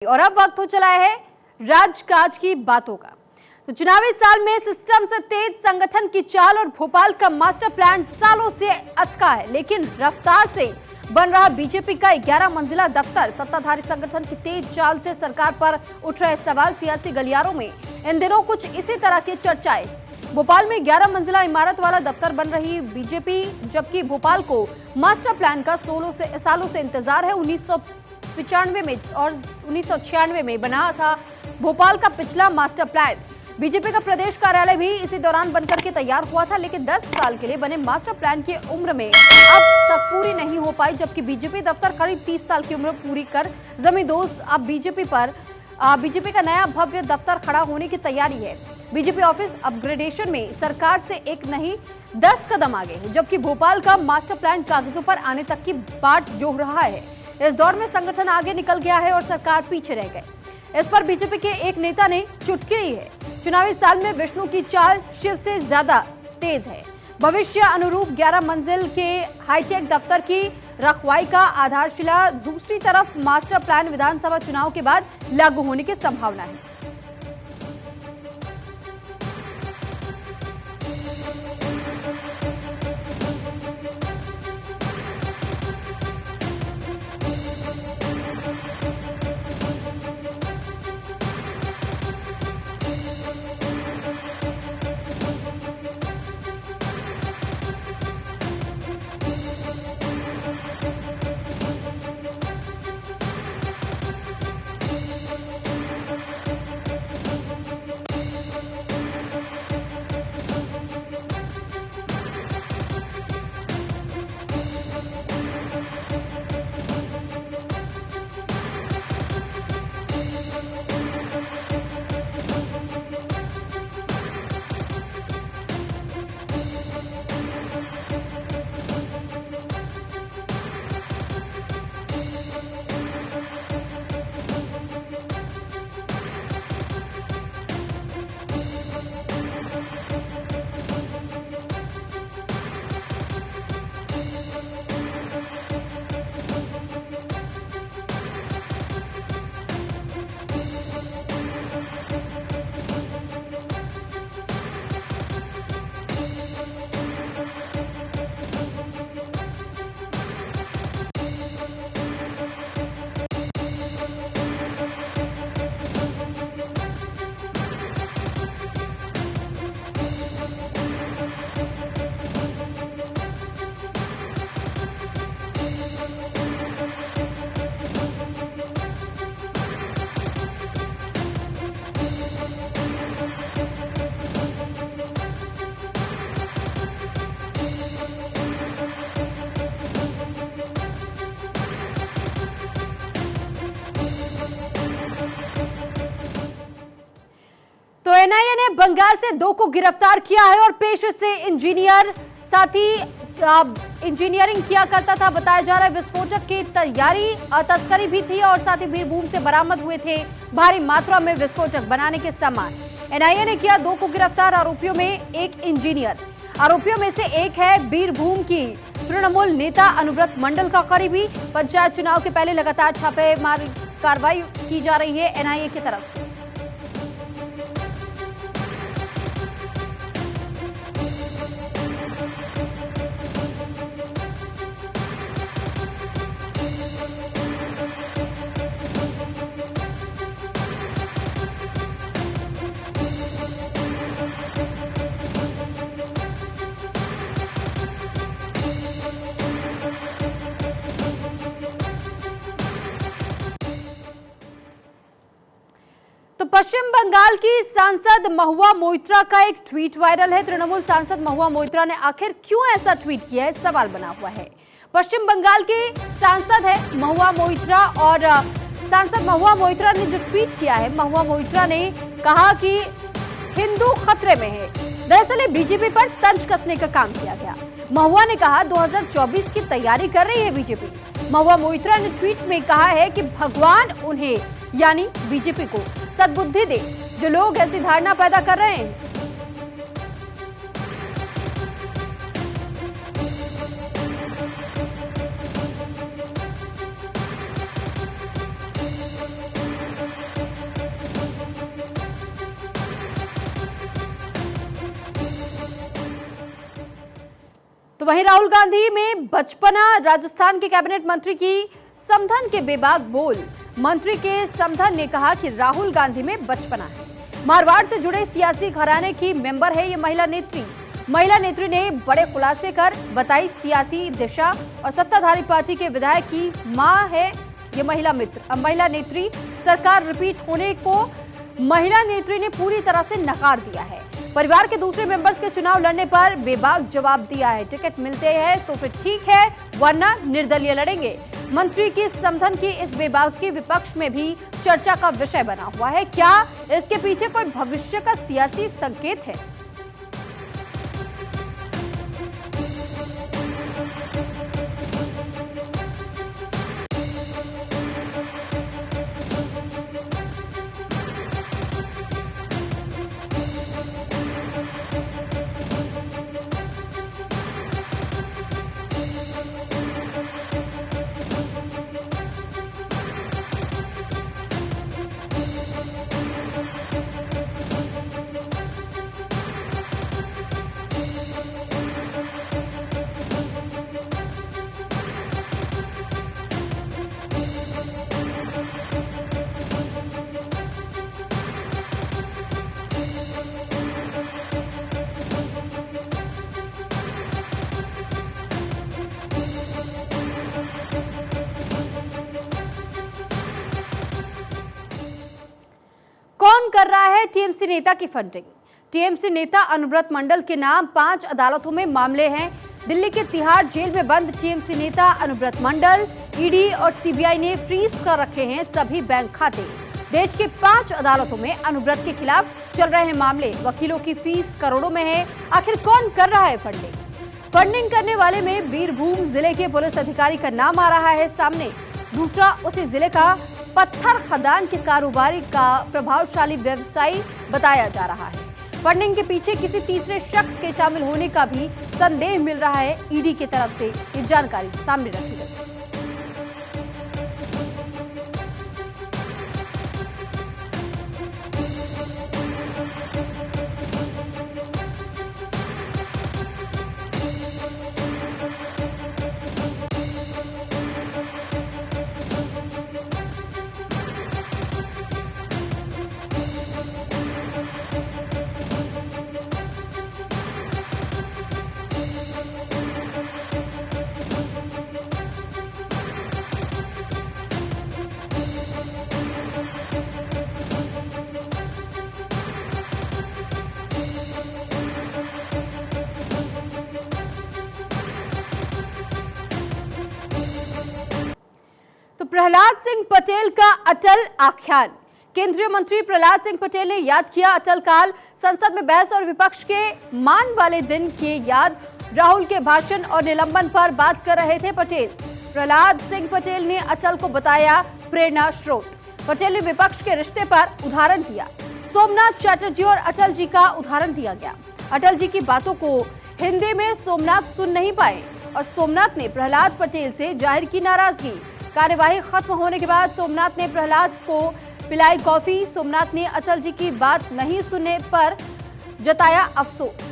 और अब वक्त हो चला है राजकाज की बातों का। तो चुनावी साल में सिस्टम से तेज संगठन की चाल और भोपाल का मास्टर प्लान सालों से अटका है, लेकिन रफ्तार से बन रहा बीजेपी का 11 मंजिला दफ्तर, सत्ताधारी संगठन की तेज चाल से सरकार पर उठ रहे सवाल, सियासी गलियारों में इन दिनों कुछ इसी तरह की चर्चाएं। भोपाल में 11 मंजिला इमारत वाला दफ्तर बन रही बीजेपी, जबकि भोपाल को मास्टर प्लान का सालों से इंतजार है। 1995 में और 1996 में बना था भोपाल का पिछला मास्टर प्लान। बीजेपी का प्रदेश कार्यालय भी इसी दौरान बनकर के तैयार हुआ था, लेकिन 10 साल के लिए बने मास्टर प्लान की उम्र में अब तक पूरी नहीं हो पाई, जबकि बीजेपी दफ्तर करीब 30 साल की उम्र पूरी कर जमींदोज अब बीजेपी का नया भव्य दफ्तर खड़ा होने की तैयारी है। बीजेपी ऑफिस अपग्रेडेशन में सरकार से एक नहीं 10 कदम आगे है, जबकि भोपाल का मास्टर प्लान कागजों पर आने तक की बाट जोह रहा है। इस दौर में संगठन आगे निकल गया है और सरकार पीछे रह गई। इस पर बीजेपी के एक नेता ने चुटकी ली है। चुनावी साल में विष्णु की चाल शिव से ज्यादा तेज है। भविष्य अनुरूप 11 मंजिल के हाईटेक दफ्तर की रखवाई का आधारशिला, दूसरी तरफ मास्टर प्लान विधानसभा चुनाव के बाद लागू होने की संभावना है। तो एनआईए ने बंगाल से 2 को गिरफ्तार किया है और पेशे से इंजीनियर, साथ ही इंजीनियरिंग किया करता था। बताया जा रहा है विस्फोटक की तस्करी भी थी और साथ ही बीरभूम से बरामद हुए थे भारी मात्रा में विस्फोटक बनाने के सामान। एनआईए ने किया 2 को गिरफ्तार, आरोपियों में एक इंजीनियर। आरोपियों में से एक है बीरभूम की तृणमूल नेता अनुव्रत मंडल का करीबी। पंचायत चुनाव के पहले लगातार छापेमारी कार्रवाई की जा रही है एनआईए की तरफ से। तो पश्चिम बंगाल की सांसद महुआ मोइत्रा का एक ट्वीट वायरल है। तृणमूल सांसद महुआ मोइत्रा ने आखिर क्यों ऐसा ट्वीट किया है, सवाल बना हुआ है। पश्चिम बंगाल के सांसद है महुआ मोइत्रा और सांसद महुआ मोइत्रा ने जो ट्वीट किया है, महुआ मोइत्रा ने कहा कि हिंदू खतरे में है। दरअसल बीजेपी पर तंज कसने का काम किया गया। महुआ ने कहा 2024 की तैयारी कर रही है बीजेपी। महुआ मोइत्रा ने ट्वीट में कहा है कि भगवान उन्हें यानी बीजेपी को सद्बुद्धि दे, जो लोग ऐसी धारणा पैदा कर रहे हैं। वहीं राहुल गांधी में बचपना, राजस्थान के कैबिनेट मंत्री की समधन के बेबाक बोल। मंत्री के समधन ने कहा कि राहुल गांधी में बचपना है। मारवाड़ से जुड़े सियासी घराने की मेंबर है ये महिला नेत्री। महिला नेत्री ने बड़े खुलासे कर बताई सियासी दिशा और सत्ताधारी पार्टी के विधायक की मां है ये महिला नेत्री। सरकार रिपीट होने को महिला नेत्री ने पूरी तरह से नकार दिया है। परिवार के दूसरे मेंबर्स के चुनाव लड़ने पर बेबाक जवाब दिया है। टिकट मिलते हैं तो फिर ठीक है, वरना निर्दलीय लड़ेंगे। मंत्री की समधन की इस बेबाकी विपक्ष में भी चर्चा का विषय बना हुआ है। क्या इसके पीछे कोई भविष्य का सियासी संकेत है? कौन कर रहा है टीएमसी नेता की फंडिंग? टीएमसी नेता अनुव्रत मंडल के नाम 5 अदालतों में मामले हैं। दिल्ली के तिहाड़ जेल में बंद टीएमसी नेता अनुव्रत मंडल, ईडी और सीबीआई ने फ्रीज कर रखे हैं सभी बैंक खाते। देश के 5 अदालतों में अनुव्रत के खिलाफ चल रहे हैं मामले। वकीलों की फीस करोड़ों में है। आखिर कौन कर रहा है फंडिंग? फंडिंग करने वाले में बीरभूम जिले के पुलिस अधिकारी का नाम आ रहा है सामने। दूसरा उसी जिले का पत्थर खदान के कारोबारी का प्रभावशाली व्यवसायी बताया जा रहा है। फंडिंग के पीछे किसी तीसरे शख्स के शामिल होने का भी संदेह मिल रहा है। ईडी की तरफ से ये जानकारी सामने रखी गई। तो प्रहलाद सिंह पटेल का अटल आख्यान। केंद्रीय मंत्री प्रहलाद सिंह पटेल ने याद किया अटल काल। संसद में बहस और विपक्ष के मान वाले दिन के याद। राहुल के भाषण और निलंबन पर बात कर रहे थे पटेल। प्रहलाद सिंह पटेल ने अटल को बताया प्रेरणा स्रोत। पटेल ने विपक्ष के रिश्ते पर उदाहरण दिया। सोमनाथ चैटर्जी और अटल जी का उदाहरण दिया गया। अटल जी की बातों को हिंदी में सोमनाथ सुन नहीं पाए और सोमनाथ ने प्रहलाद पटेल से जाहिर की नाराजगी। कार्यवाही खत्म होने के बाद सोमनाथ ने प्रहलाद को पिलाई कॉफी। सोमनाथ ने अटल जी की बात नहीं सुनने पर जताया अफसोस।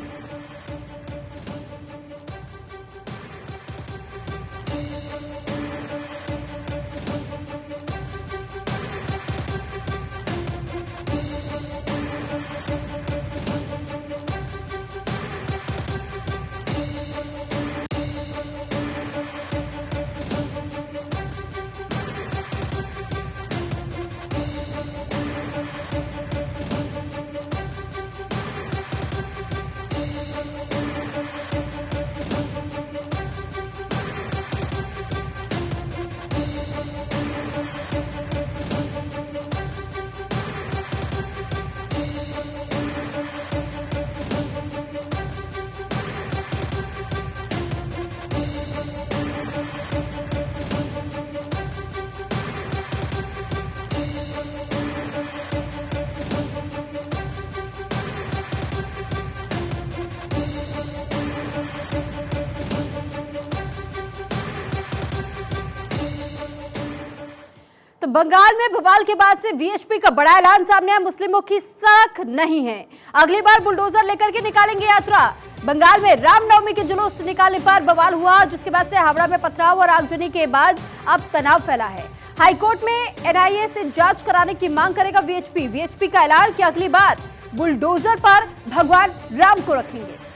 तो बंगाल में बवाल के बाद से वीएचपी का बड़ा ऐलान सामने आया। मुस्लिमों की साख नहीं है, अगली बार बुलडोजर लेकर के निकालेंगे यात्रा। बंगाल में रामनवमी के जुलूस निकालने पर बवाल हुआ, जिसके बाद से हावड़ा में पथराव और आगजनी के बाद अब तनाव फैला है। हाईकोर्ट में एनआईए से जांच कराने की मांग करेगा वीएचपी का ऐलान कि अगली बार बुलडोजर पर भगवान राम को रखेंगे।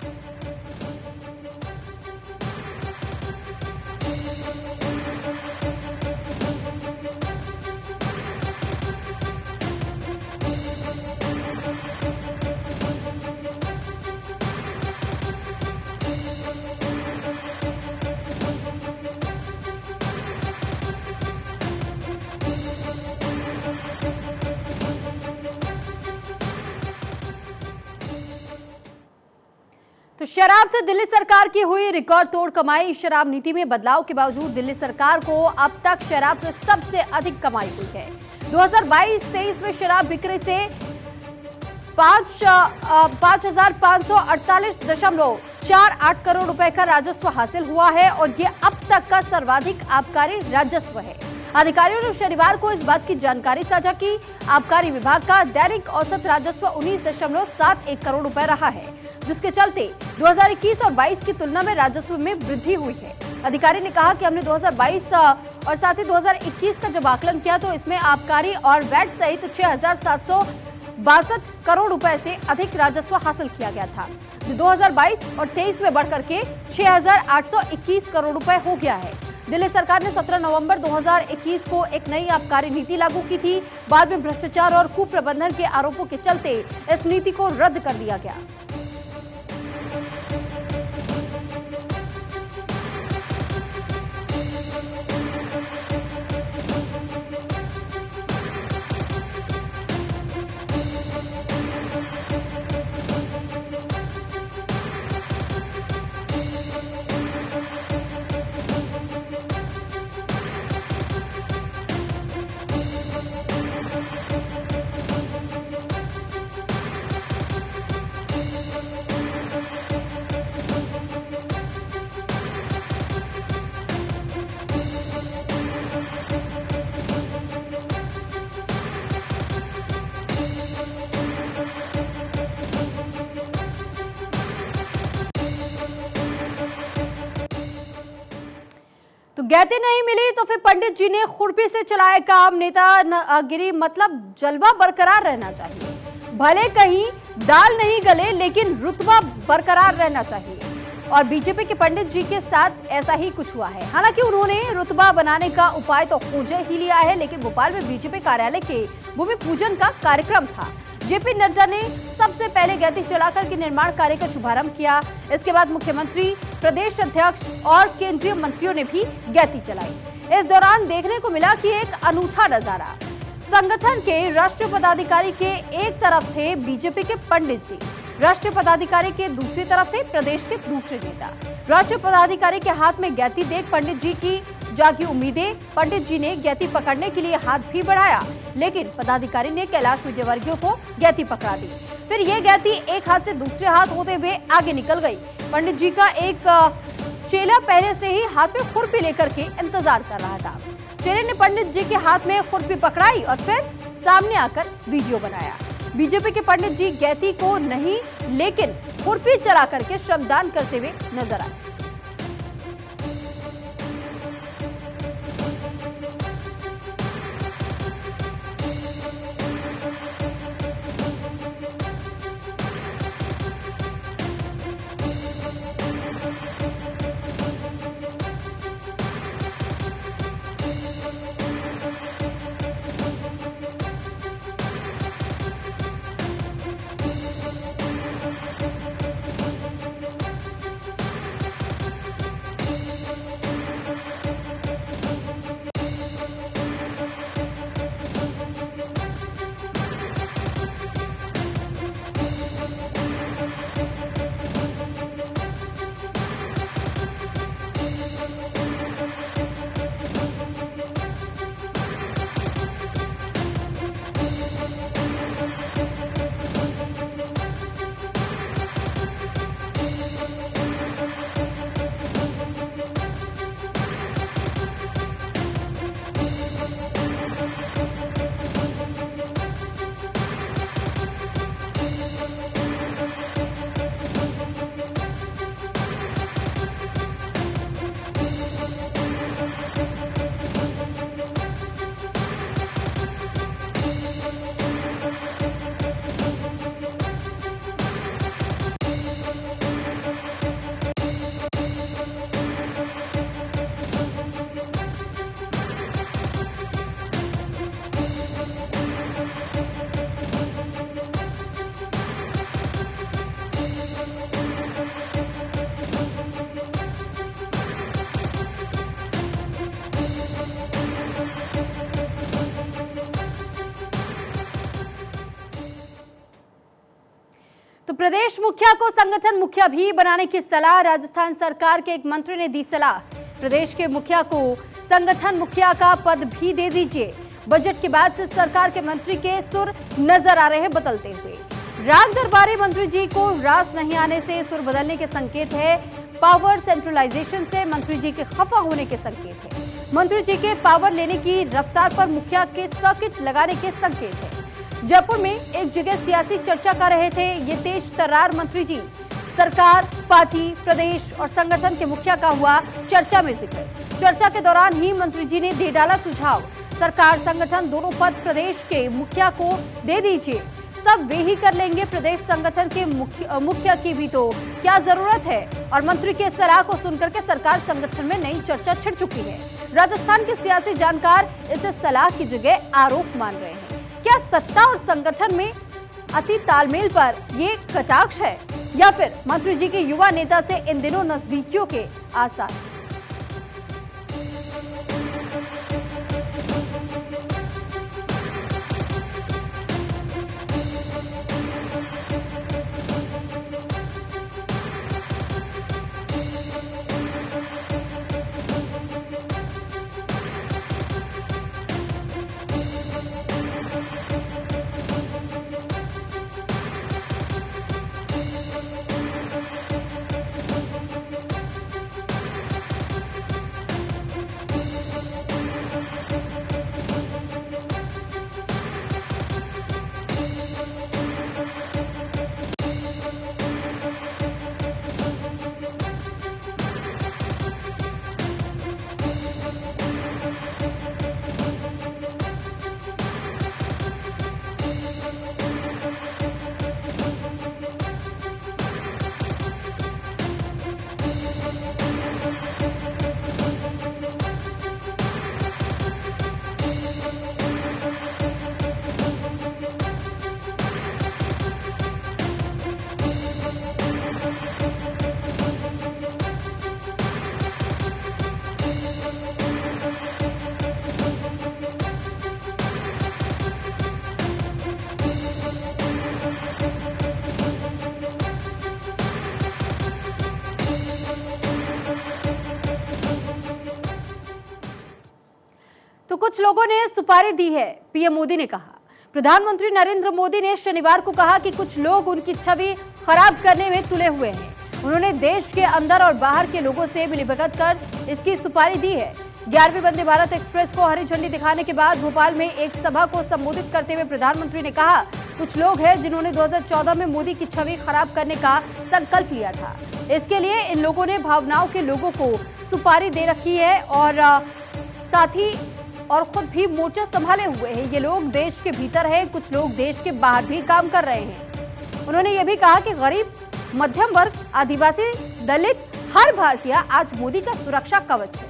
तो शराब से दिल्ली सरकार की हुई रिकॉर्ड तोड़ कमाई। शराब नीति में बदलाव के बावजूद दिल्ली सरकार को अब तक शराब से सबसे अधिक कमाई हुई है। 2022-23 में शराब बिक्री से 5,548.48 करोड़ रुपए का राजस्व हासिल हुआ है और ये अब तक का सर्वाधिक आबकारी राजस्व है। अधिकारियों ने शनिवार को इस बात की जानकारी साझा की। आबकारी विभाग का दैनिक औसत राजस्व 19.71 करोड़ रुपए रहा है, जिसके चलते 2021 और 22 की तुलना में राजस्व में वृद्धि हुई है। अधिकारी ने कहा कि हमने 2022 और साथ ही 2021 का जब आकलन किया तो इसमें आबकारी और वैट सहित 6,762 करोड़ रुपए से अधिक राजस्व हासिल किया गया था, जो 2022 और 23 में बढ़कर के 6,821 करोड़ रुपए हो गया है। दिल्ली सरकार ने 17 नवंबर 2021 को एक नई आबकारी नीति लागू की थी। बाद में भ्रष्टाचार और कुप्रबंधन के आरोपों के चलते इस नीति को रद्द कर दिया गया। तो गैती नहीं मिली तो फिर पंडित जी ने खुरपी से चलाया काम। नेतागिरी मतलब जलवा बरकरार रहना चाहिए, भले कहीं दाल नहीं गले लेकिन रुतबा बरकरार रहना चाहिए। और बीजेपी के पंडित जी के साथ ऐसा ही कुछ हुआ है। हालांकि उन्होंने रुतबा बनाने का उपाय तो खोज ही लिया है, लेकिन भोपाल में बीजेपी कार्यालय के भूमि पूजन का कार्यक्रम था। जेपी नड्डा ने सबसे पहले गैती चलाकर के निर्माण कार्य का शुभारंभ किया। इसके बाद मुख्यमंत्री, प्रदेश अध्यक्ष और केंद्रीय मंत्रियों ने भी गैती चलाई। इस दौरान देखने को मिला कि एक अनूठा नजारा। संगठन के राष्ट्रीय पदाधिकारी के एक तरफ थे बीजेपी के पंडित जी, राष्ट्रीय पदाधिकारी के दूसरी तरफ थे प्रदेश के दूसरे नेता। राष्ट्रीय पदाधिकारी के हाथ में गैती देख पंडित जी की जागी उम्मीदें। पंडित जी ने गैती पकड़ने के लिए हाथ भी बढ़ाया, लेकिन पदाधिकारी ने कैलाश विजयवर्गीय को गैती पकड़ा दी। फिर ये गैती एक हाथ से दूसरे हाथ होते हुए आगे निकल गई। पंडित जी का एक चेला पहले से ही हाथ में खुरपी लेकर के इंतजार कर रहा था। चेले ने पंडित जी के हाथ में खुरपी पकड़ाई और फिर सामने आकर वीडियो बनाया। बीजेपी के पंडित जी गैती को नहीं लेकिन खुरपी चला करके श्रमदान करते हुए नजर आए। तो प्रदेश मुखिया को संगठन मुखिया भी बनाने की सलाह। राजस्थान सरकार के एक मंत्री ने दी सलाह, प्रदेश के मुखिया को संगठन मुखिया का पद भी दे दीजिए। बजट के बाद से सरकार के मंत्री के सुर नजर आ रहे हैं बदलते हुए। राग दरबारी मंत्री जी को रास नहीं आने से सुर बदलने के संकेत है। पावर सेंट्रलाइजेशन से मंत्री जी के खफा होने के संकेत है। मंत्री जी के पावर लेने की रफ्तार पर मुखिया के सर्किट लगाने के संकेत है। जयपुर में एक जगह सियासी चर्चा कर रहे थे ये तेज तर्रार मंत्री जी। सरकार, पार्टी, प्रदेश और संगठन के मुखिया का हुआ चर्चा में जिक्र। चर्चा के दौरान ही मंत्री जी ने दे डाला सुझाव, सरकार संगठन दोनों पद प्रदेश के मुखिया को दे दीजिए, सब वे ही कर लेंगे। प्रदेश संगठन के मुखिया की भी तो क्या जरूरत है। और मंत्री के सलाह को सुनकर के सरकार संगठन में नई चर्चा छिड़ चुकी है। राजस्थान के सियासी जानकार इसे सलाह की जगह आरोप मान रहे हैं। क्या सत्ता और संगठन में अति तालमेल पर ये कटाक्ष है या फिर मंत्री जी के युवा नेता से इन दिनों नजदीकियों के आसार? तो कुछ लोगों ने सुपारी दी है, पीएम मोदी ने कहा। प्रधानमंत्री नरेंद्र मोदी ने शनिवार को कहा कि कुछ लोग उनकी छवि खराब करने में तुले हुए हैं। उन्होंने देश के अंदर और बाहर के लोगों से मिलीभगत कर इसकी सुपारी दी है। 11वीं वंदे भारत एक्सप्रेस को हरी झंडी दिखाने के बाद भोपाल में एक सभा को संबोधित करते हुए प्रधानमंत्री ने कहा, कुछ लोग हैं जिन्होंने 2014 में मोदी की छवि खराब करने का संकल्प लिया था। इसके लिए इन लोगों ने भावनाओं के लोगों को सुपारी दे रखी है और साथ ही और खुद भी मोर्चा संभाले हुए हैं। ये लोग देश के भीतर हैं, कुछ लोग देश के बाहर भी काम कर रहे हैं। उन्होंने ये भी कहा कि गरीब, मध्यम वर्ग, आदिवासी, दलित, हर भारतीय आज मोदी का सुरक्षा कवच है।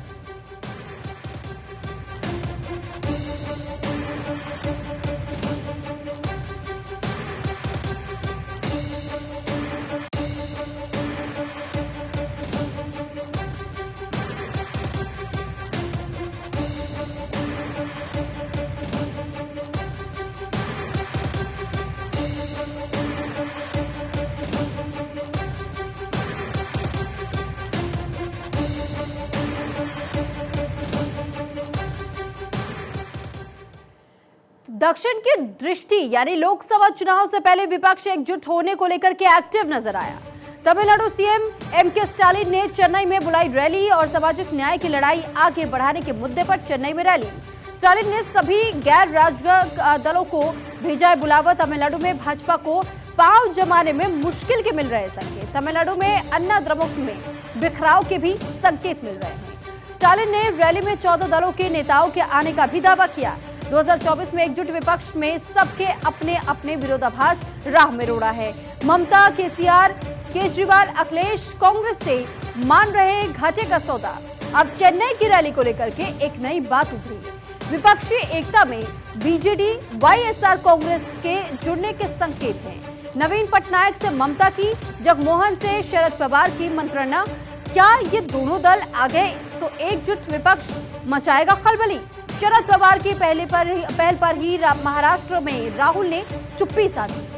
दक्षिण की दृष्टि यानी लोकसभा चुनाव से पहले विपक्ष एकजुट होने को लेकर के एक्टिव नजर आया। तमिलनाडु सीएम एमके स्टालिन ने चेन्नई में बुलाई रैली और सामाजिक न्याय की लड़ाई आगे बढ़ाने के मुद्दे पर चेन्नई में रैली। स्टालिन ने सभी गैर राजनीतिक दलों को भेजा है बुलावा। तमिलनाडु में भाजपा को पांव जमाने में मुश्किल के मिल रहे संकेत। तमिलनाडु में अन्ना द्रमुक में बिखराव के भी संकेत मिल रहे हैं। स्टालिन ने रैली में 14 दलों के नेताओं के आने का भी दावा किया। 2024 में एकजुट विपक्ष में सबके अपने अपने विरोधाभास राह में रोड़ा है। ममता, केसीआर, केजरीवाल, अखिलेश कांग्रेस से मान रहे घाटे का सौदा। अब चेन्नई की रैली को लेकर के एक नई बात उभरी है। विपक्षी एकता में बीजेडी, वाईएसआर कांग्रेस के जुड़ने के संकेत हैं। नवीन पटनायक से ममता की, जगमोहन से शरद पवार की मंत्रणा। क्या ये दोनों दल आ गए तो एकजुट विपक्ष मचाएगा खलबली? शरद पवार की पहल पर ही महाराष्ट्र में राहुल ने चुप्पी साधी।